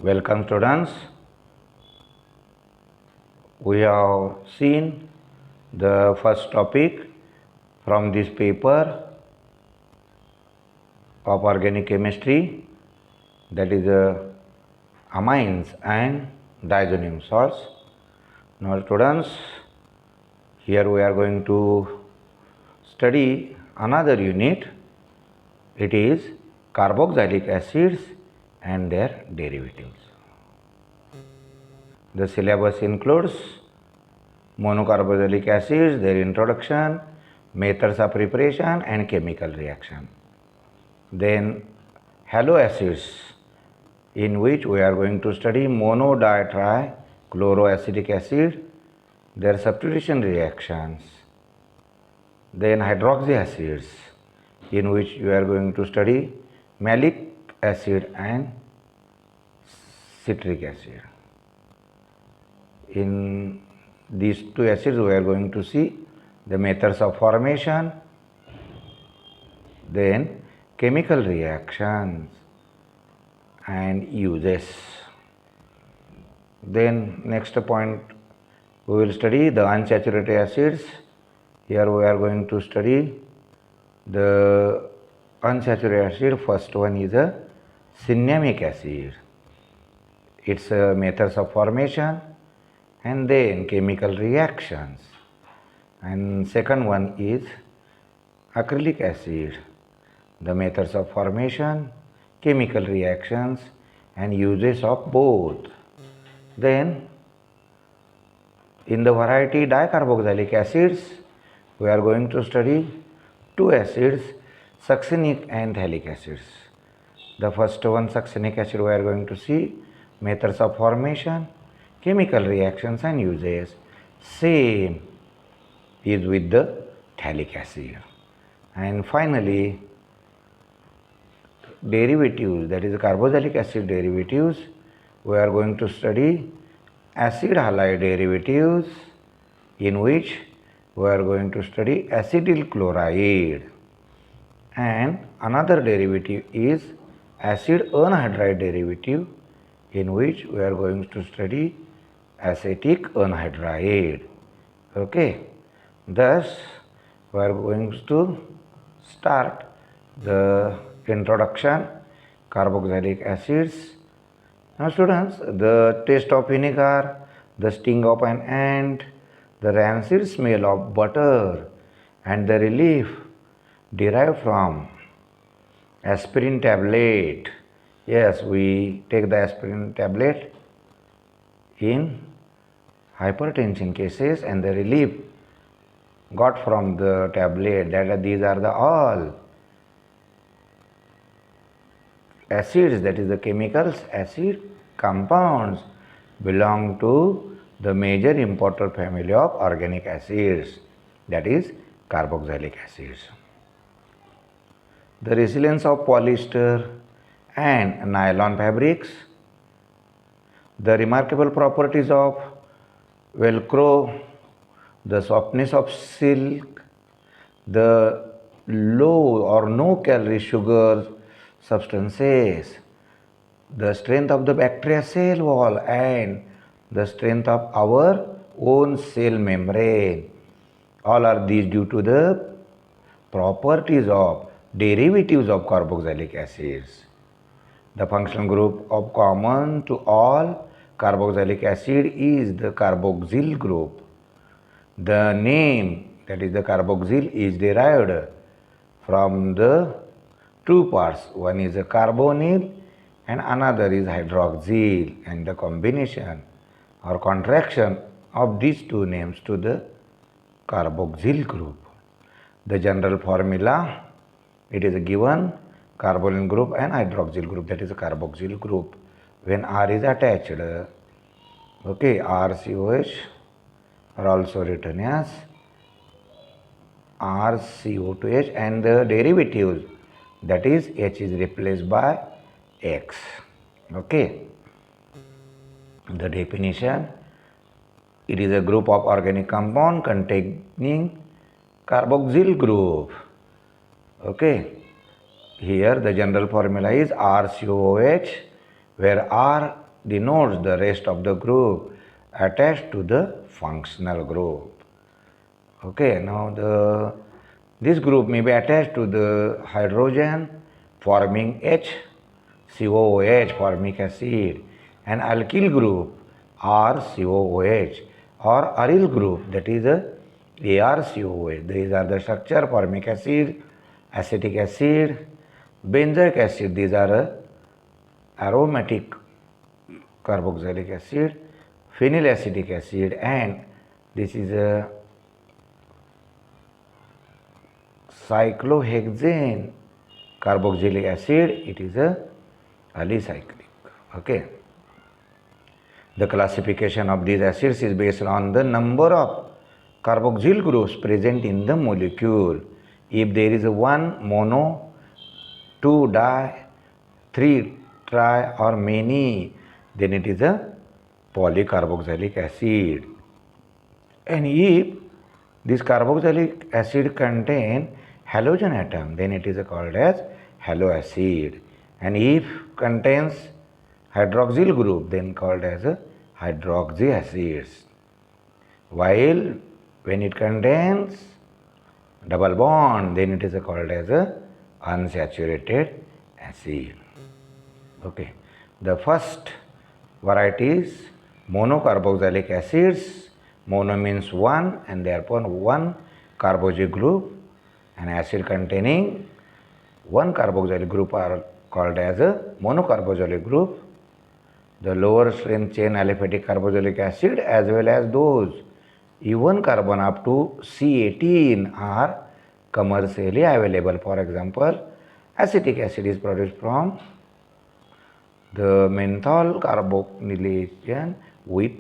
Welcome students. We have seen the first topic from this paper of organic chemistry, that is amines and diazonium salts. Now students, here we are going to study another unit. It is carboxylic acids and their derivatives. The syllabus includes monocarboxylic acids, their introduction, methods of preparation and chemical reaction. Then haloacids, in which we are going to study monoditrichloroacidic acid, their substitution reactions. Then hydroxy acids, in which we are going to study malic acid and citric acid. In these two acids we are going to see the methods of formation, then chemical reactions and uses. Then next point we will study the unsaturated acids. Here we are going to study the unsaturated acid. First one is a cinnamic acid. Its methods of formation and then chemical reactions. And second one is acrylic acid. The methods of formation, chemical reactions and uses of both. Then in the variety dicarboxylic acids, we are going to study two acids, succinic and phthalic acids. The first one, succinic acid, we are going to see methods of formation, chemical reactions and uses. Same is with the phthalic acid. And finally, derivatives, that is carboxylic acid derivatives, we are going to study acid halide derivatives, in which we are going to study acetyl chloride, and another derivative is acid anhydride derivative, in which we are going to study acetic anhydride. Okay, thus we are going to start the introduction carboxylic acids. Now students, the taste of vinegar, the sting of an ant, the rancid smell of butter and the relief derived from aspirin tablet. Yes, we take the aspirin tablet in hypertension cases and the relief got from the tablet, that these are the all acids, that is the chemicals, acid compounds belong to the major important family of organic acids, that is carboxylic acids. The resilience of polyester and nylon fabrics, the remarkable properties of velcro, the softness of silk, the low or no calorie sugars, substances, the strength of the bacteria cell wall and the strength of our own cell membrane. All are these due to the properties of derivatives of carboxylic acids. The functional group of common to all carboxylic acid is the carboxyl group. The name, that is the carboxyl, is derived from the two parts. One is a carbonyl and another is hydroxyl, and the combination or contraction of these two names to the carboxyl group. The general formula, it is given carbonyl group and hydroxyl group, that is a carboxyl group. When R is attached, okay, RCOH are also written as RCO2H, and the derivatives, that is H is replaced by X. Okay. The definition, it is a group of organic compound containing carboxyl group. Okay. Here the general formula is RCOOH, where R denotes the rest of the group attached to the functional group. Okay, now this group may be attached to the hydrogen forming HCOOH, formic acid, and alkyl group RCOOH, or aryl group, that is ARCOOH. These are the structure: formic acid, acetic acid, benzoic acid. These are aromatic carboxylic acid, phenylacetic acid, and this is a cyclohexane carboxylic acid. It is a alicyclic. Okay. The classification of these acids is based on the number of carboxyl groups present in the molecule. If there is one mono, two di, three tri, or many, then it is a polycarboxylic acid. And if this carboxylic acid contain halogen atom, then it is called as haloacid. And if contains hydroxyl group, then called as hydroxy acids. While when it contains double bond, then it is called as unsaturated acid. Okay. The first variety is monocarboxylic acids. Mono means one, and therefore one carboxyl group, and acid containing one carboxyl group are called as a monocarboxylic group. The lower strength chain aliphatic carboxylic acid as well as those even carbon up to C18 are commercially available. For example, acetic acid is produced from the menthol carbonylation with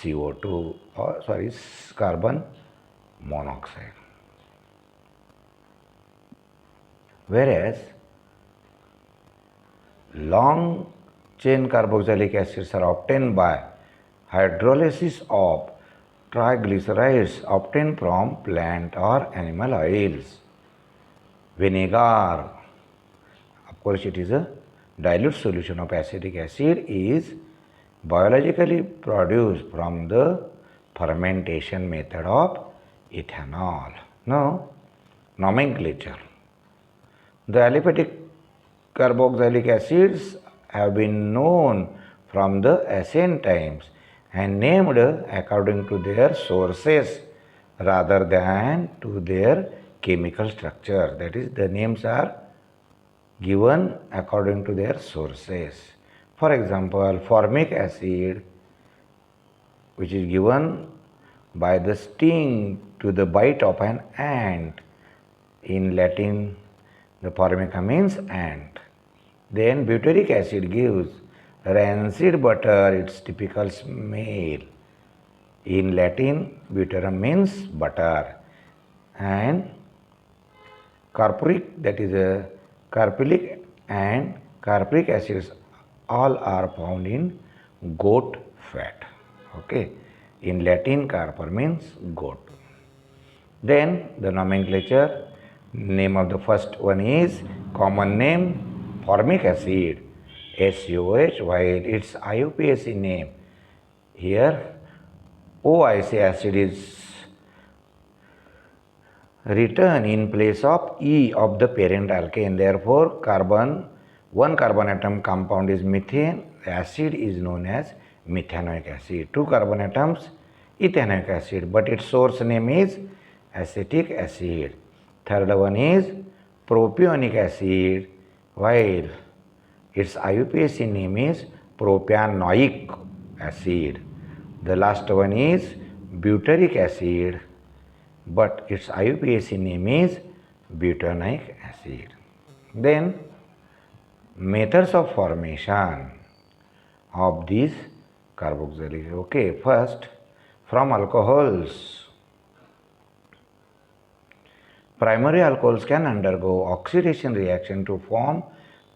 CO2, or carbon monoxide. Whereas long chain carboxylic acids are obtained by hydrolysis of triglycerides obtained from plant or animal oils. Vinegar, of course it is a dilute solution of acetic acid, is biologically produced from the fermentation method of ethanol. Now, nomenclature. The aliphatic carboxylic acids have been known from the ancient times and named according to their sources rather than to their chemical structure. That is, the names are given according to their sources. For example, formic acid, which is given by the sting to the bite of an ant. In Latin, the formica means ant. Then butyric acid gives rancid butter its typical smell. In Latin, butyrum means butter. And carpuric, that is a carpilic and carpuric acids, all are found in goat fat. Okay. In Latin, carpur means goat. Then the nomenclature, name of the first one is common name formic acid, SUOH, while its IUPAC name here OIC acid is written in place of E of the parent alkane. Therefore, one carbon atom compound is methane. The acid is known as methanoic acid. Two carbon atoms, ethanoic acid, but its source name is acetic acid. Third one is propionic acid, while its IUPAC name is propianoic acid. The last one is butyric acid, but its IUPAC name is butanoic acid. Then methods of formation of these carboxylic. Okay, first from alcohols. Primary alcohols can undergo oxidation reaction to form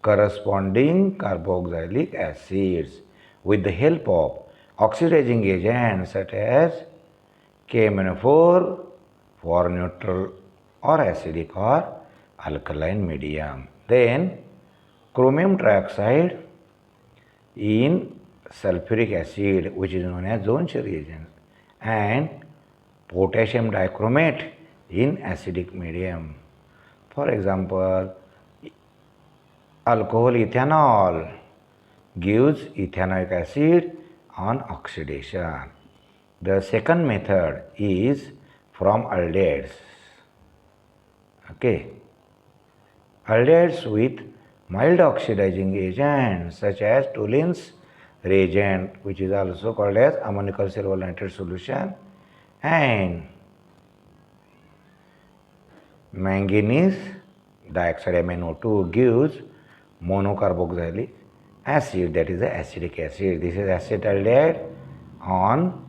corresponding carboxylic acids with the help of oxidizing agents such as KMnO4 for neutral or acidic or alkaline medium. Then chromium trioxide in sulfuric acid, which is known as Jones reagent, and potassium dichromate in acidic medium. For example, alcohol ethanol gives ethanoic acid on oxidation. The second method is from aldehydes. Okay. Aldehydes with mild oxidizing agents such as Tollene's reagent, which is also called as ammonical silver nitrate solution, and manganese dioxide MnO2 gives monocarboxylic acid, that is the acetic acid. This is acetaldehyde on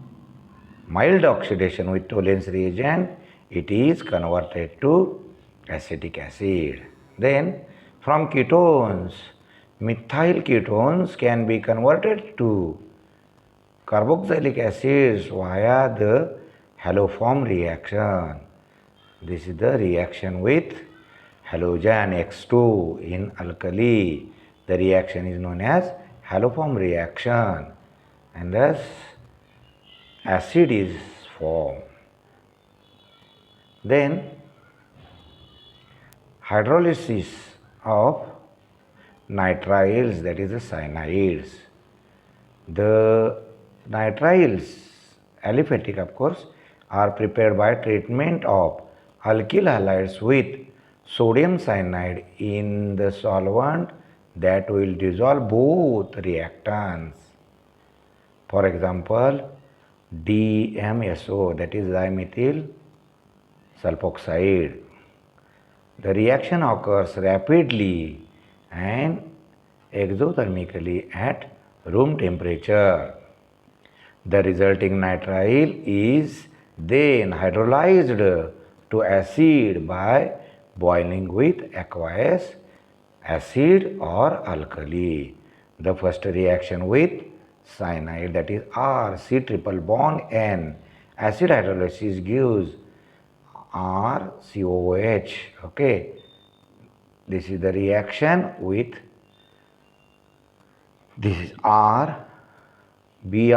mild oxidation with Tollene's reagent, it is converted to acetic acid. Then from ketones, methyl ketones can be converted to carboxylic acids via the haloform reaction. This is the reaction with halogen X2 in alkali. The reaction is known as haloform reaction, and thus acid is formed. Then hydrolysis of nitriles, that is the cyanides. The nitriles, aliphatic of course, are prepared by treatment of alkyl halides with sodium cyanide in the solvent that will dissolve both reactants. For example, DMSO, that is dimethyl sulfoxide. The reaction occurs rapidly and exothermically at room temperature. The resulting nitrile is then hydrolyzed to acid by boiling with aqueous acid or alkali. The first reaction with cyanide, that is R, C triple bond N, acid hydrolysis gives RCOOH. Okay, this is the reaction with, this is R, Br,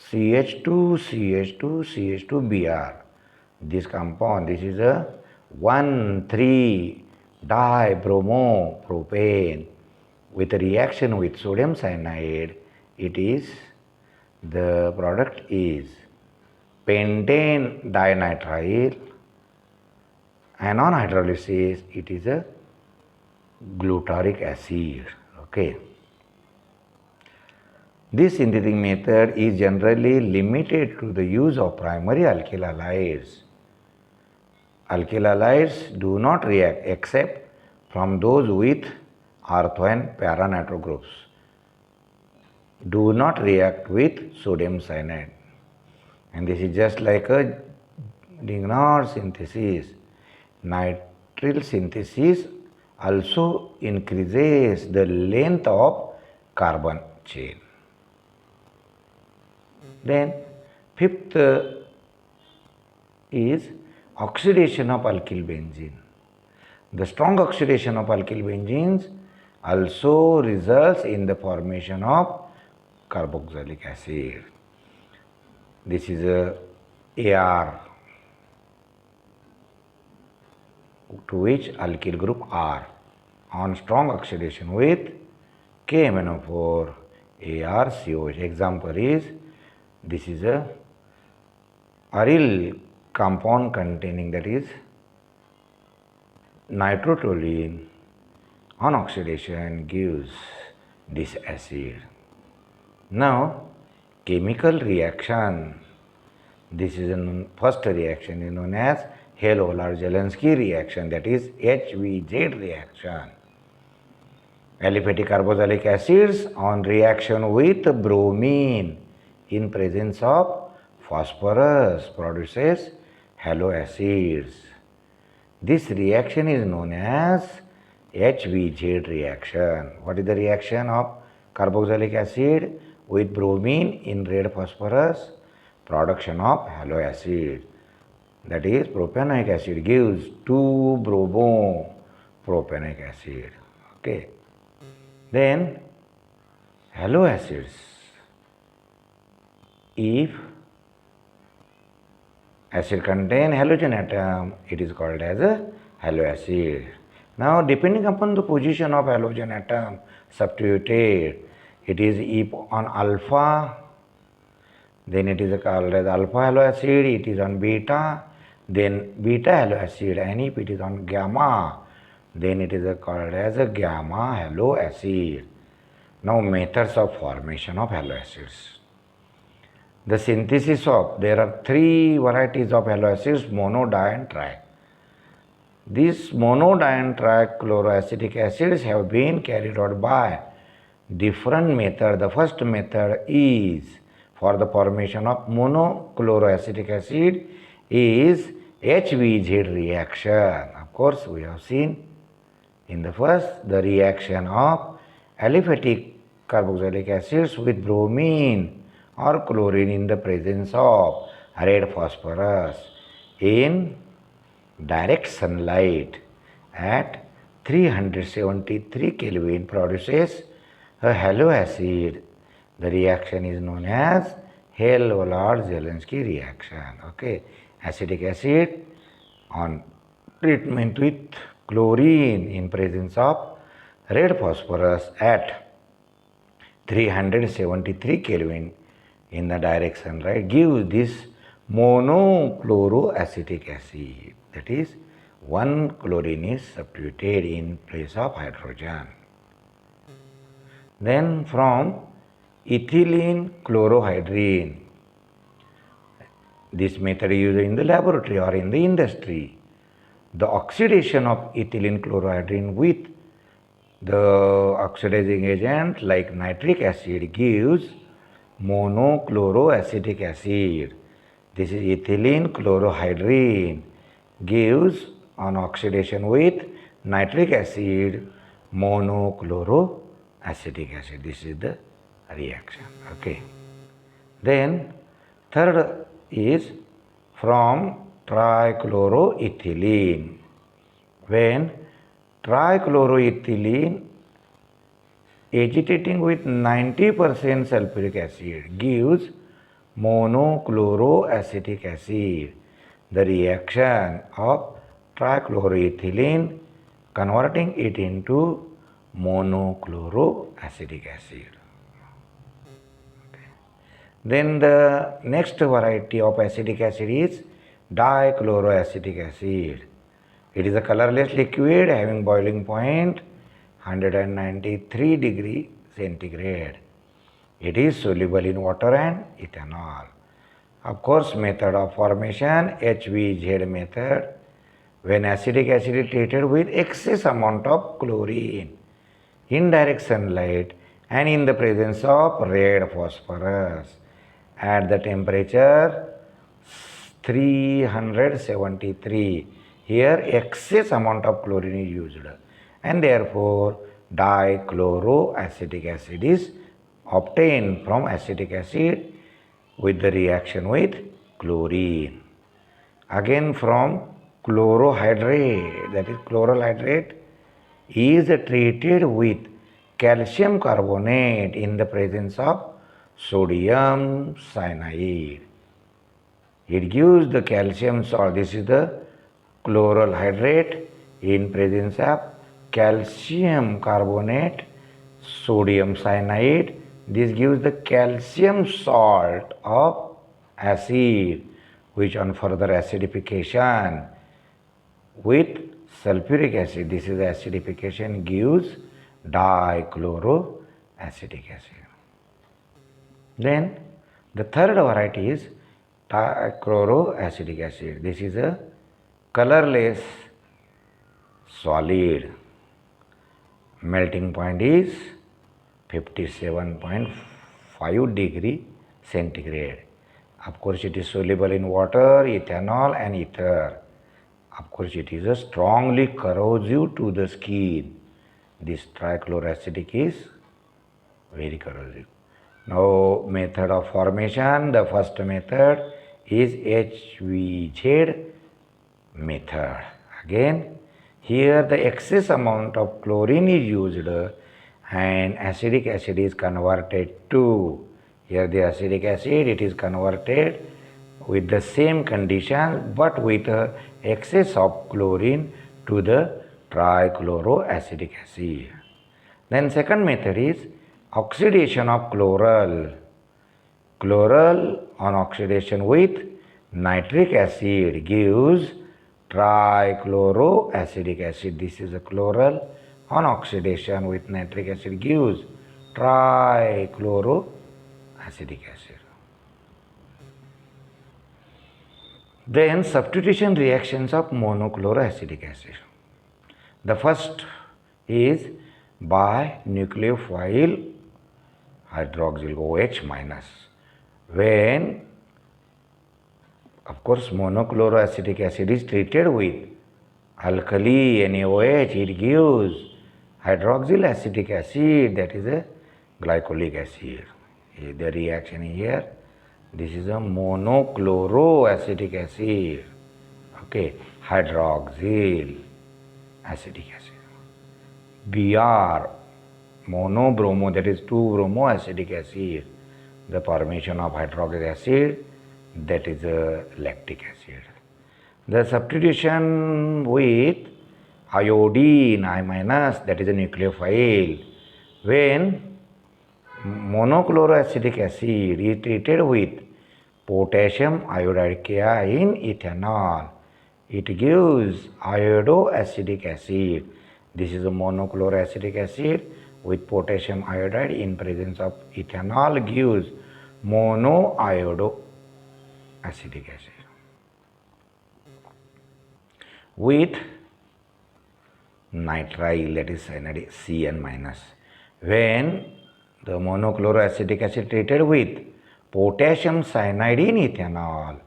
CH2, CH2, CH2, Br. This compound, this is a 1,3-dibromopropane. With a reaction with sodium cyanide, it is, the product is pentane dinitrile, and on hydrolysis it is a glutaric acid. Okay. This synthetic method is generally limited to the use of primary alkyl halides. Alkyl halides do not react except from those with ortho and para nitro groups. Do not react with sodium cyanide. And this is just like a Grignard synthesis. Nitrile synthesis also increases the length of carbon chain. Then fifth is oxidation of alkyl benzene. The strong oxidation of alkyl benzenes also results in the formation of carboxylic acid. This is a AR, to which alkyl group R. On strong oxidation with KMnO4, ArCOH. Example is, this is a aryl compound containing, that is nitrotoluene. On oxidation gives this acid. Now chemical reaction. This is a first reaction is known as Hale-Hollard-Zelinsky reaction, that is HVZ reaction. Aliphatic carboxylic acids on reaction with bromine in presence of phosphorus produces haloacids. This reaction is known as HVZ reaction. What is the reaction of carboxylic acid with bromine in red phosphorus? Production of haloacid. That is propanoic acid gives 2-bromopropanoic acid. Okay. Then halo acids. If acid contain halogen atom, it is called as a halo acid. Now, depending upon the position of halogen atom substituted, it is if on alpha, then it is called as alpha halo acid. It is on beta, then beta halo acid. And if it is on gamma, then it is called as a gamma halo acid. Now, methods of formation of halo acids. The synthesis of, there are three varieties of halo acids, mono, di and tri. These mono, di and trichloroacetic acids have been carried out by different method. The first method is for the formation of monochloroacetic acid is HVZ reaction. Of course, we have seen in the first the reaction of aliphatic carboxylic acids with bromine or chlorine in the presence of red phosphorus in direct sunlight at 373 Kelvin produces a halo acid. The reaction is known as Hale-Wohlard-Zielinski reaction. Okay, acetic acid on treatment with chlorine in presence of red phosphorus at 373 Kelvin in the direct sunlight gives this monochloroacetic acid. That is, one chlorine is substituted in place of hydrogen. Then from ethylene chlorohydrin, this method is used in the laboratory or in the industry. The oxidation of ethylene chlorohydrin with the oxidizing agent like nitric acid gives monochloroacetic acid. This is ethylene chlorohydrin gives on oxidation with nitric acid monochloroacetic acid. This is the reaction. Okay. Then third is from trichloroethylene. When trichloroethylene agitating with 90% sulfuric acid gives monochloroacetic acid. The reaction of trichloroethylene converting it into monochloroacetic acid. Okay. Then the next variety of acetic acid is dichloroacetic acid. It is a colorless liquid having boiling point 193 degree centigrade. It is soluble in water and ethanol. Of course, method of formation, HVZ method, when acetic acid is treated with excess amount of chlorine in direct sunlight and in the presence of red phosphorus at the temperature 373. Here excess amount of chlorine is used and therefore dichloroacetic acid is obtained from acetic acid with the reaction with chlorine. Again from chlorohydrate, that is chloral hydrate, is treated with calcium carbonate in the presence of sodium cyanide. It gives the calcium salt. This is the chloral hydrate in presence of calcium carbonate, sodium cyanide. This gives the calcium salt of acid, which on further acidification with sulfuric acid, this is the acidification, gives dichloroacetic acid. Then the third variety is dichloroacetic acid. This is a colorless solid. Melting point is 57.5 degree centigrade. Of course, it is soluble in water, ethanol and ether. Of course, it is a strongly corrosive to the skin. This trichloroacetic is very corrosive. Now, method of formation, the first method is HVZ method. Again, here the excess amount of chlorine is used and acidic acid is converted to, here the acidic acid, it is converted with the same condition but with excess of chlorine to the trichloroacidic acid. Then second method is oxidation of chloral. Chloral on oxidation with nitric acid gives trichloroacidic acid. This is a chloral on oxidation with nitric acid gives trichloroacidic acid. Then substitution reactions of monochloroacidic acid. The first is by nucleophile hydroxyl OH minus. When, of course, monochloroacidic acid is treated with alkali NaOH, it gives hydroxyl acetic acid, that is a glycolic acid. The reaction here, this is a monochloroacidic acid, okay, hydroxyl acetic acid. Br, monobromo, that is 2-bromoacidic acid, the formation of hydroxyl acid, that is a lactic acid. The substitution with iodine, I minus, that is a nucleophile. When monochloroacidic acid is treated with potassium iodide Ki in ethanol, it gives iodoacidic acid. This is a monochloroacidic acid with potassium iodide in presence of ethanol gives monoiodoacidic acid. With nitrile, that is cyanide Cn minus. When the monochloroacidic acid treated with potassium cyanide in ethanol,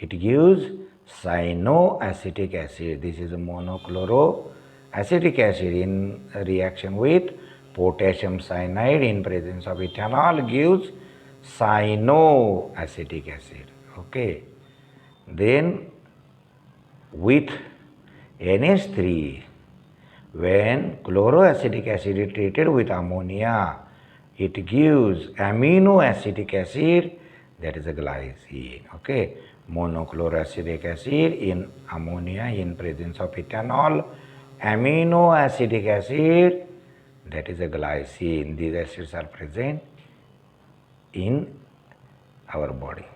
it gives cyanoacetic acid. This is a monochloroacetic acid in reaction with potassium cyanide in presence of ethanol gives cyanoacetic acid. Okay. Then with NH3, when chloroacidic acid is treated with ammonia, it gives aminoacetic acid, that is a glycine. Okay. Monochloroacidic acid in ammonia in presence of ethanol, aminoacetic acid, that is a glycine. These acids are present in our body.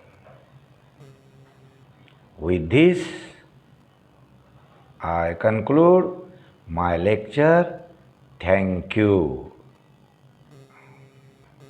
With this, I conclude my lecture. Thank you.